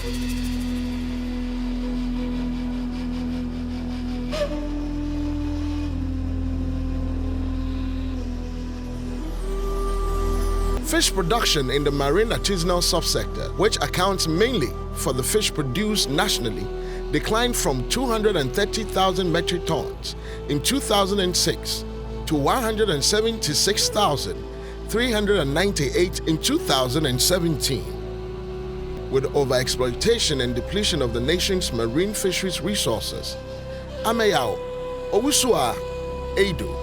Fish production in the marine artisanal subsector, which accounts mainly for the fish produced nationally, declined from 230,000 metric tons in 2006 to 176,398 in 2017. With overexploitation and depletion of the nation's marine fisheries resources, Amayao, Owusua, Edu,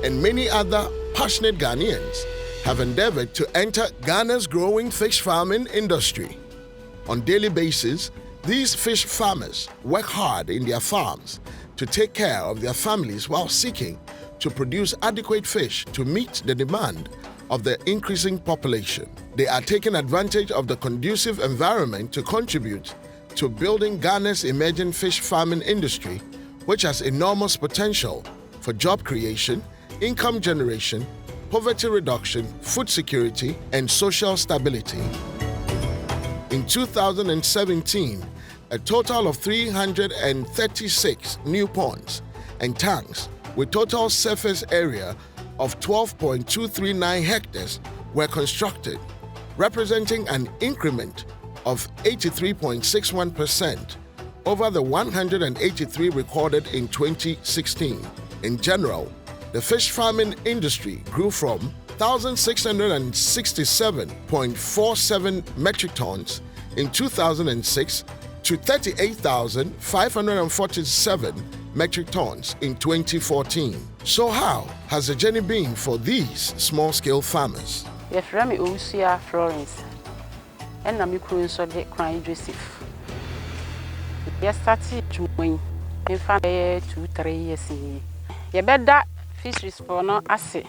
and many other passionate Ghanaians have endeavored to enter Ghana's growing fish farming industry. On a daily basis, these fish farmers work hard in their farms to take care of their families while seeking to produce adequate fish to meet the demand of the increasing population. They are taking advantage of the conducive environment to contribute to building Ghana's emerging fish farming industry, which has enormous potential for job creation, income generation, poverty reduction, food security, and social stability. In 2017, a total of 336 new ponds and tanks with total surface area of 12.239 hectares were constructed, representing an increment of 83.61% over the 183 recorded in 2016. In general, the fish farming industry grew from 1,667.47 metric tons in 2006 to 38,547 metric tons in 2014. So how has the journey been for these small-scale farmers? Yes, Rami Owusua Florence, and I'm so the crying Joseph. Yes, started to win in 2-3 years. You bet that fisheries for no assay.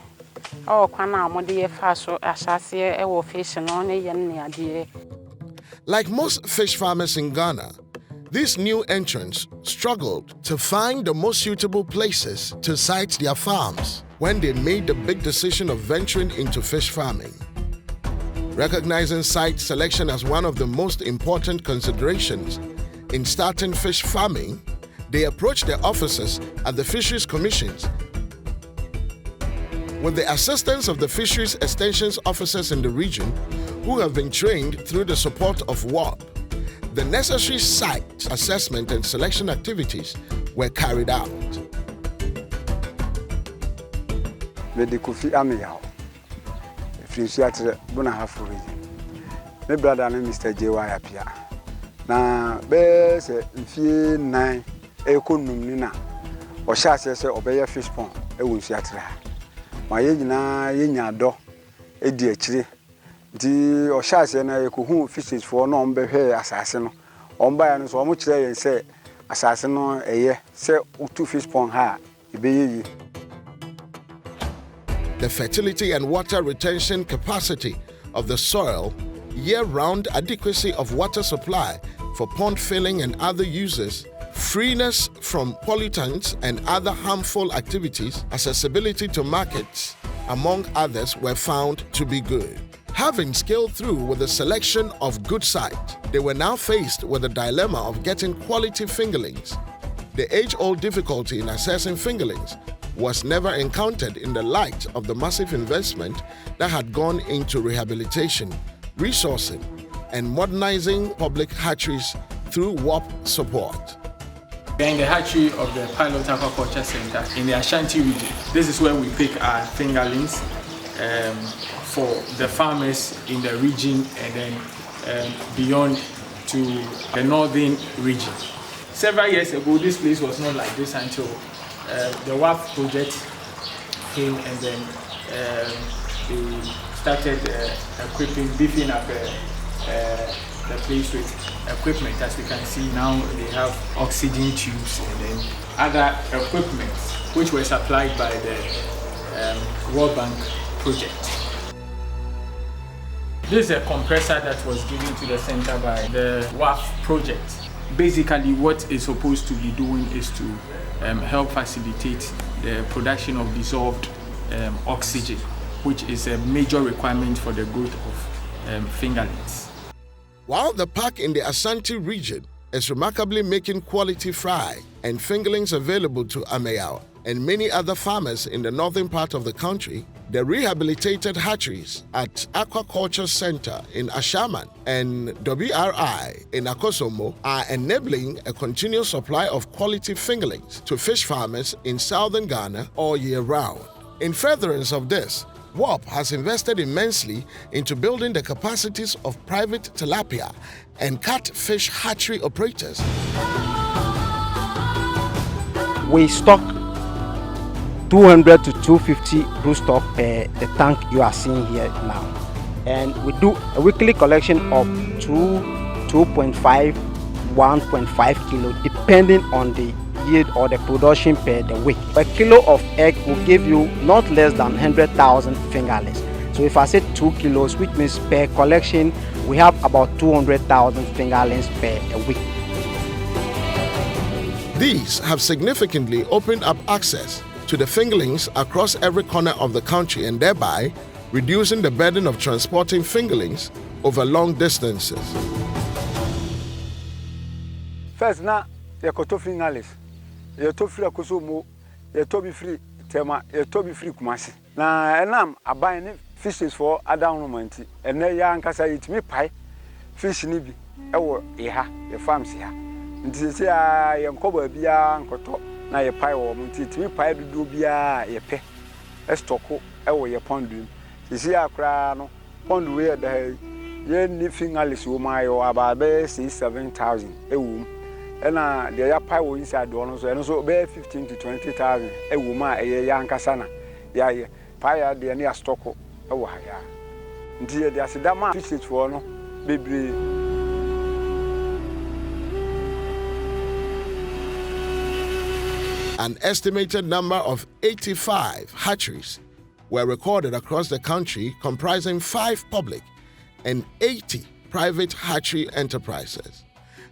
Oh, Kana Modi Faso, Ashasia, or fish and only idea. Like most fish farmers in Ghana, these new entrants struggled to find the most suitable places to site their farms when they made the big decision of venturing into fish farming. Recognizing site selection as one of the most important considerations in starting fish farming, they approached their officers at the Fisheries Commissions. With the assistance of the Fisheries Extensions officers in the region, who have been trained through the support of WAP, the necessary site assessment and selection activities were carried out. Kofi Ameyao, Frinciatre Bonahafuri. My brother and Mr. J.Y. Apia. Na be se mfie 9 ekonum ni na o sha se obeye fish pond e wonsuatre ha ma ye nyina ye nyado e di akire di o sha se na ekohu fishes for no mbehwe asase no omba ya no so mo kire yen se asase no eye se utu fish pond ha ebeye. The fertility and water retention capacity of the soil, year-round adequacy of water supply for pond filling and other uses, freeness from pollutants and other harmful activities, accessibility to markets, among others, were found to be good. Having scaled through with the selection of good site, they were now faced with the dilemma of getting quality fingerlings. The age-old difficulty in assessing fingerlings was never encountered in the light of the massive investment that had gone into rehabilitation, resourcing, and modernizing public hatcheries through WAP support. We are in the hatchery of the Pilot Aquaculture Center in the Ashanti region. This is where we pick our fingerlings for the farmers in the region and then beyond to the northern region. Several years ago, this place was not like this until the WAP project came, and then they started beefing up the place with equipment. As you can see now, they have oxygen tubes and then other equipment which were supplied by the World Bank project. This is a compressor that was given to the center by the WAF project. Basically, what it's supposed to be doing is to help facilitate the production of dissolved oxygen, which is a major requirement for the growth of fingerlings. While the park in the Ashanti region is remarkably making quality fry and fingerlings available to Ameyaw and many other farmers in the northern part of the country, the rehabilitated hatcheries at Aquaculture Center in Ashaman and WRI in Akosombo are enabling a continuous supply of quality fingerlings to fish farmers in southern Ghana all year round. In furtherance of this, WAP has invested immensely into building the capacities of private tilapia and catfish hatchery operators. We stock 200 to 250 broodstock per the tank you are seeing here now, and we do a weekly collection of 2.5, 1.5 kilo depending on the yield or the production per the week. A kilo of egg will give you not less than 100,000 fingerlings. So if I say 2 kilos, which means per collection we have about 200,000 fingerlings per a week. These have significantly opened up access to the fingerlings across every corner of the country and thereby reducing the burden of transporting fingerlings over long distances. First, now, you got to fingerlings. You to free Akosombo, you to be free Tema, you to be free Kumasi. Now, and I'm buying fishes for other ornament, and then young Casa eat me pie, fish nibi, the farms here. And this year, young Coba Bia and Coto, now your pie or Munti, pie do Bia, your pet, a stocko, your pond. This year, crown, pond where the ye fingerless woman or about 7,000 a womb. And the pie will inside the owners, and also bear 15 to 20,000 a woman, a young Cassana. Yeah, pie the near stocko, a wire. Dear, there's a dama fishes for no baby. An estimated number of 85 hatcheries were recorded across the country, comprising 5 public and 80 private hatchery enterprises.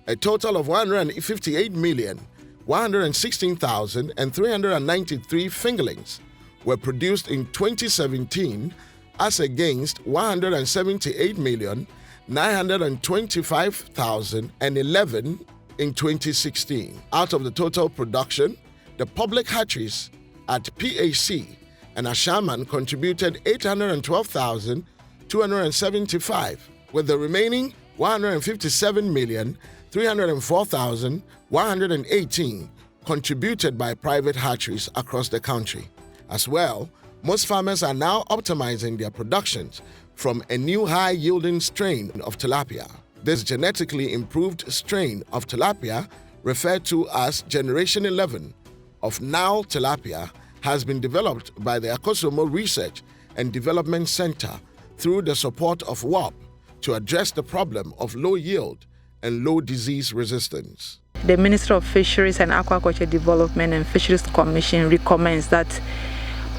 A total of 158,116,393 fingerlings were produced in 2017 as against 178,925,011 in 2016. Out of the total production, the public hatcheries at PHC and Ashaman contributed 812,275, with the remaining 157,304,118 contributed by private hatcheries across the country. As well, most farmers are now optimizing their productions from a new high-yielding strain of tilapia. This genetically improved strain of tilapia, referred to as Generation 11 of Nile tilapia, has been developed by the Akosombo Research and Development Center through the support of WAP to address the problem of low yield and low disease resistance. The Ministry of Fisheries and Aquaculture Development and Fisheries Commission recommends that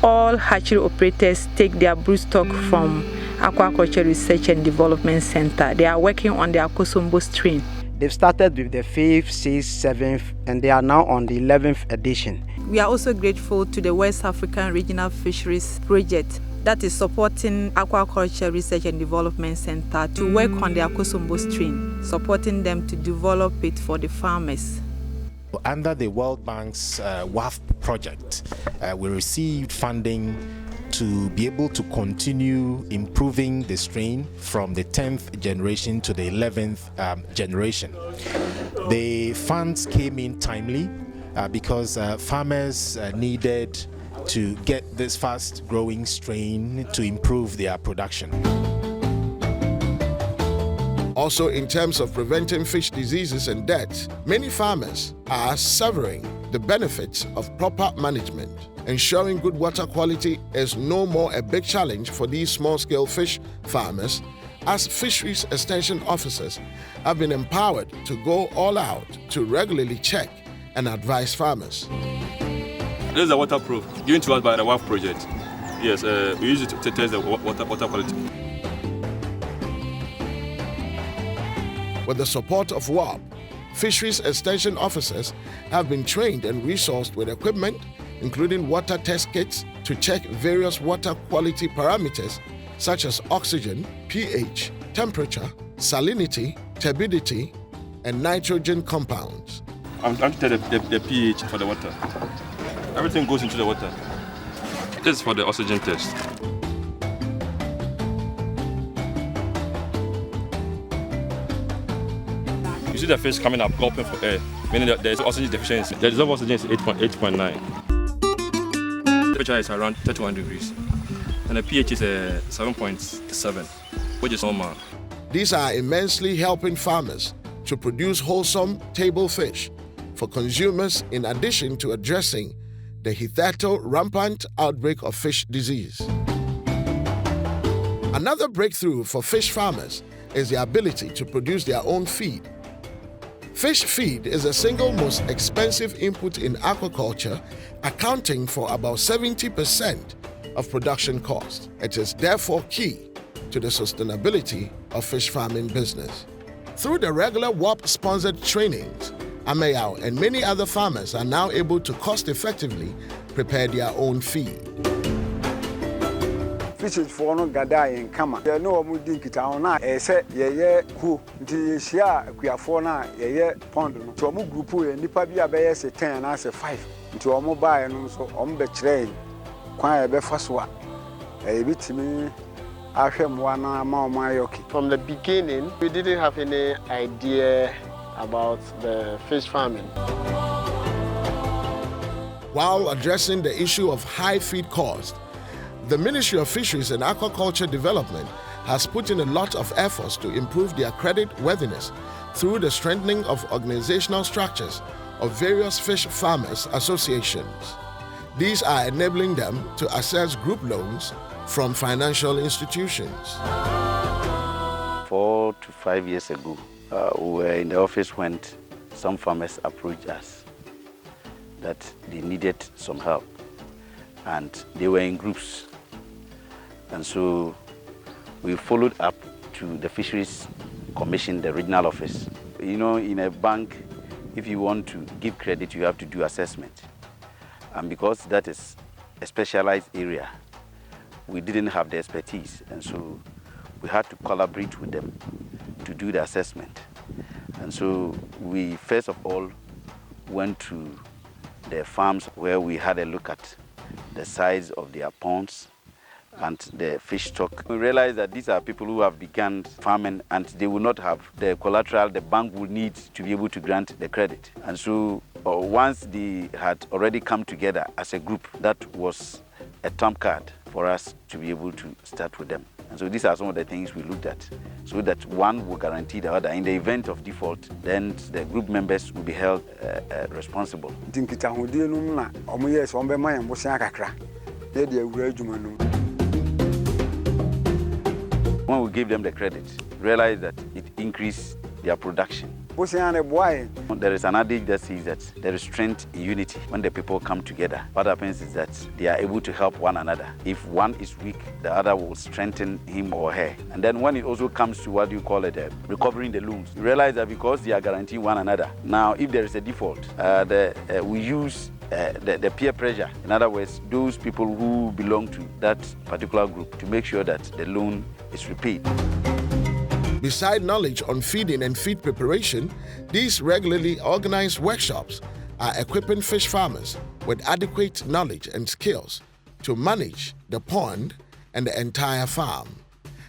all hatchery operators take their broodstock from Aquaculture Research and Development Center. They are working on the Akosombo strain. They've started with the 5th, 6th, 7th, and they are now on the 11th edition. We are also grateful to the West African Regional Fisheries Project that is supporting Aquaculture Research and Development Center to work on the Akosombo strain, supporting them to develop it for the farmers. Under the World Bank's WAF project, we received funding to be able to continue improving the strain from the 10th generation to the 11th generation. The funds came in timely because farmers needed to get this fast-growing strain to improve their production. Also, in terms of preventing fish diseases and deaths, many farmers are severing the benefits of proper management. Ensuring good water quality is no more a big challenge for these small-scale fish farmers, as fisheries extension officers have been empowered to go all out to regularly check and advise farmers. This is a waterproof given to us by the WAF project. Yes, we use it to test the water quality. With the support of WAP, fisheries extension officers have been trained and resourced with equipment, including water test kits to check various water quality parameters such as oxygen, pH, temperature, salinity, turbidity, and nitrogen compounds. I'm trying to tell the pH for the water. Everything goes into the water. This is for the oxygen test. You see the fish coming up, gulping for air, meaning that there's oxygen deficiency. The dissolved oxygen is 8.9. The temperature is around 31 degrees. And the pH is 7.7, which is normal. These are immensely helping farmers to produce wholesome table fish for consumers, in addition to addressing the hitherto rampant outbreak of fish disease. Another breakthrough for fish farmers is the ability to produce their own feed. Fish feed is the single most expensive input in aquaculture, accounting for about 70% of production cost. It is therefore key to the sustainability of fish farming business. Through the regular WAP-sponsored trainings, Amayao and many other farmers are now able to cost-effectively prepare their own feed. Fishes for no gada in Kama. There no more dinkita say ye who the share Quiafona, ye pond. To a group and Nipabia Bay say 10 and I say 5. To a mobile and so on the train. Quite a befaswa. A bit me. From the beginning, we didn't have any idea about the fish farming. While addressing the issue of high feed cost, the Ministry of Fisheries and Aquaculture Development has put in a lot of efforts to improve their credit worthiness through the strengthening of organizational structures of various fish farmers associations. These are enabling them to access group loans from financial institutions. 4 to 5 years ago, we were in the office when some farmers approached us that they needed some help, and they were in groups. And so we followed up to the Fisheries Commission, the regional office. You know, in a bank, if you want to give credit, you have to do assessment. And because that is a specialized area, we didn't have the expertise, and so we had to collaborate with them to do the assessment. And so we first of all went to the farms where we had a look at the size of their ponds and the fish stock. We realized that these are people who have begun farming and they will not have the collateral the bank would need to be able to grant the credit. And so once they had already come together as a group, that was a trump card for us to be able to start with them. And so these are some of the things we looked at, so that one will guarantee the other. In the event of default, then the group members will be held responsible. When we gave them the credit, realize that it increased their production. There is an adage that says that there is strength in unity. When the people come together, what happens is that they are able to help one another. If one is weak, the other will strengthen him or her. And then when it also comes to what you call it, recovering the loans, you realize that because they are guaranteeing one another, now if there is a default, we use the peer pressure. In other words, those people who belong to that particular group to make sure that the loan is repaid. Beside knowledge on feeding and feed preparation, these regularly organized workshops are equipping fish farmers with adequate knowledge and skills to manage the pond and the entire farm.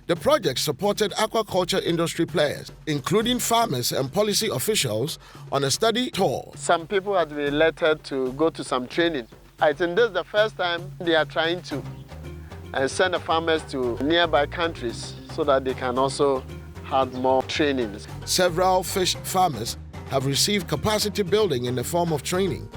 The project supported aquaculture industry players, including farmers and policy officials, on a study tour. Some people had been elected to go to some training. I think this is the first time they are trying to send the farmers to nearby countries so that they can also have more trainings. Several fish farmers have received capacity building in the form of training.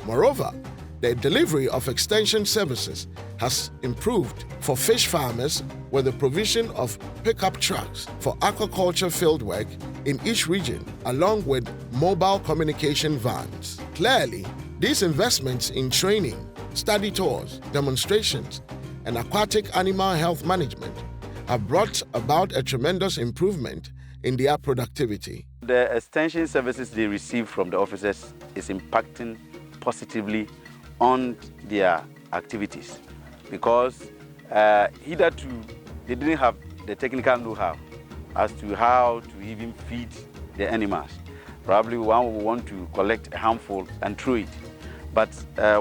Moreover, the delivery of extension services has improved for fish farmers with the provision of pickup trucks for aquaculture fieldwork in each region, along with mobile communication vans. Clearly, these investments in training, study tours, demonstrations, and aquatic animal health management have brought about a tremendous improvement in their productivity. The extension services they receive from the officers is impacting positively on their activities, because hitherto they didn't have the technical know-how as to how to even feed the animals. Probably one will want to collect a handful and throw it. But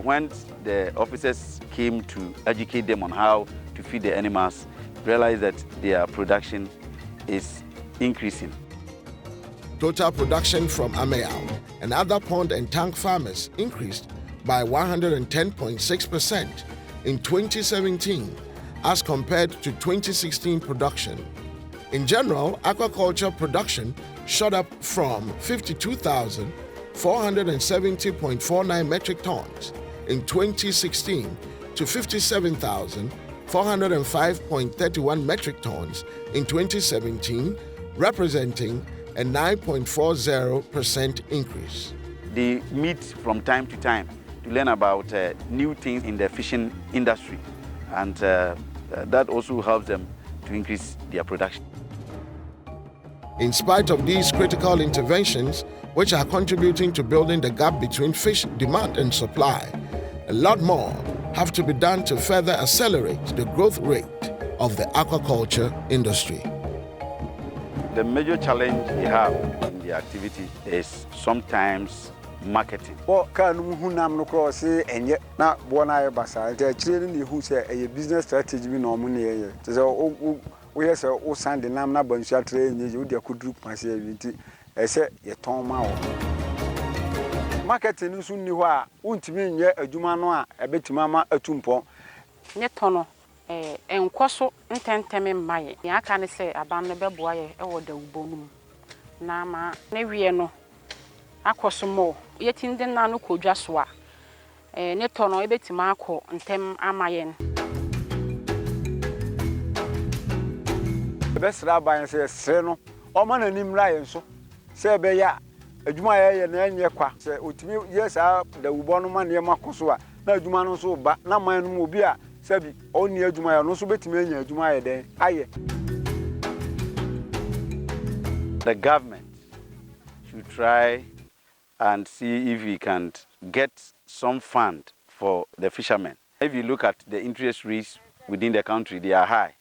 when the officers came to educate them on how to feed the animals, realized that their production is increasing. Total production from Ameao and other pond and tank farmers increased by 110.6% in 2017 as compared to 2016 production. In general, aquaculture production shot up from 52,470.49 metric tons in 2016 to 57,405.31 metric tons in 2017, representing a 9.40% increase. They meet from time to time to learn about new things in the fishing industry, and that also helps them to increase their production. In spite of these critical interventions, which are contributing to building the gap between fish demand and supply, a lot more have to be done to further accelerate the growth rate of the aquaculture industry. The major challenge they have in the activity is sometimes marketing. Business strategy we have a sand the name number and train you could group myself. I said, ye Tom. Marketing soon you are, won't mean ye a Jumanoa, a bit mamma, a tumpo. Netono, and Quasso, intentame my, ya can say about the boy or the bonum. Nama, neviano, aquasomo, yet in the nano could just wa. Netono, a bit marco, and tem amayen. The best rabbi says, Seno, or man and him lion so. Say, Beya, a Jumaya and Yakwa, say, Utimi, yes, the Ubonoman Yamakosua, no Jumano so, but not my Mubia, Sabi, only a Jumaya, no so better me, Jumaya then. Aye. The government should try and see if we can get some fund for the fishermen. If you look at the interest rates within the country, they are high.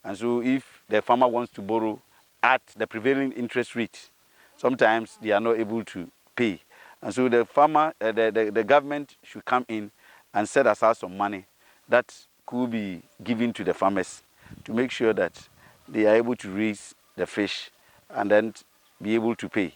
And so if the farmer wants to borrow at the prevailing interest rate, sometimes they are not able to pay. And so the farmer, the government should come in and set aside some money that could be given to the farmers to make sure that they are able to raise the fish and then be able to pay.